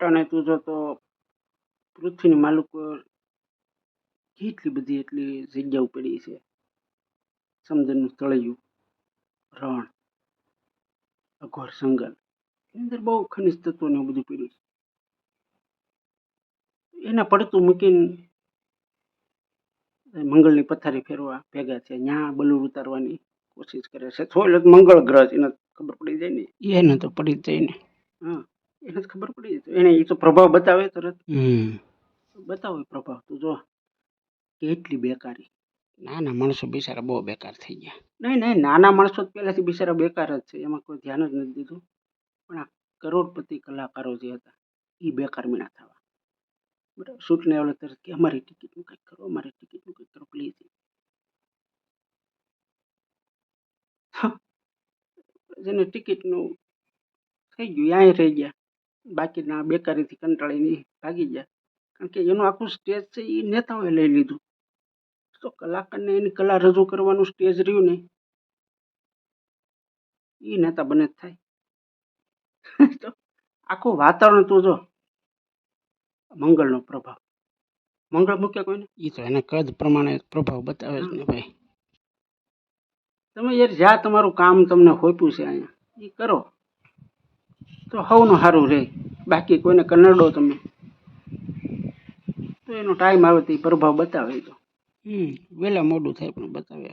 અટાણે તું જો તો પૃથ્વીની માલિક કેટલી બધી એટલી જગ્યાઓ પડી છે. સમુદ્રનું તળિયું, રણ, અઘોર જંગલ, એની અંદર બહુ ખનિજ તત્વો ને એવું બધું પડ્યું છે. એના પડતું મૂકીને મંગળની પથારી ફેરવા ભેગા છે. ત્યાં બલૂર ઉતારવાની કોશિશ કરે છે. થોડે મંગળ ગ્રહ એને ખબર પડી જાય ને, એને તો પડી જ જાય ને. હા, એને જ ખબર પડી જાય. એને એ તો પ્રભાવ બતાવે તરત. બતાવો એ પ્રભાવ. તું જો કેટલી બેકારી. નાના માણસો બિચારા બહુ બેકાર થઈ ગયા. નહીં, નાના માણસો પહેલાથી બિચારા બેકાર જ છે, એમાં કોઈ ધ્યાન જ નથી દીધું. પણ આ કરોડપતિ કલાકારો જે હતા એ બેકાર મીણા થવા. બરાબર, શૂટને આવડે તરત કે અમારી ટિકિટનું કંઈક કરો, અમારી ટિકિટનું કંઈક કરો પ્લીઝ. જેને ટિકિટનું થઈ ગયું અહીંયા રહી ગયા, બાકીના બેકારીથી કંટાળીને ભાગી ગયા. કારણ કે એનું આખું સ્ટેજ છે એ નેતાઓએ લઈ લીધું. તો કલાકારને એની કલા રજૂ કરવાનું સ્ટેજ રહ્યું ને એ નેતા બને જ થાય. તો આખું વાતાવરણ તું જો મંગળનો પ્રભાવ. મંગળ મૂક્યા કોઈને એ તો એના કદ પ્રમાણે પ્રભાવ બતાવે જ ને ભાઈ. તમે યાર જ્યાં તમારું કામ તમને હોપ્યું છે અહીંયા એ કરો તો સૌનું સારું રહે. બાકી કોઈને કનડો તમે તો એનો ટાઈમ આવે તો એ પ્રભાવ બતાવે. તો વહેલા મોડું થાય પણ બતાવે.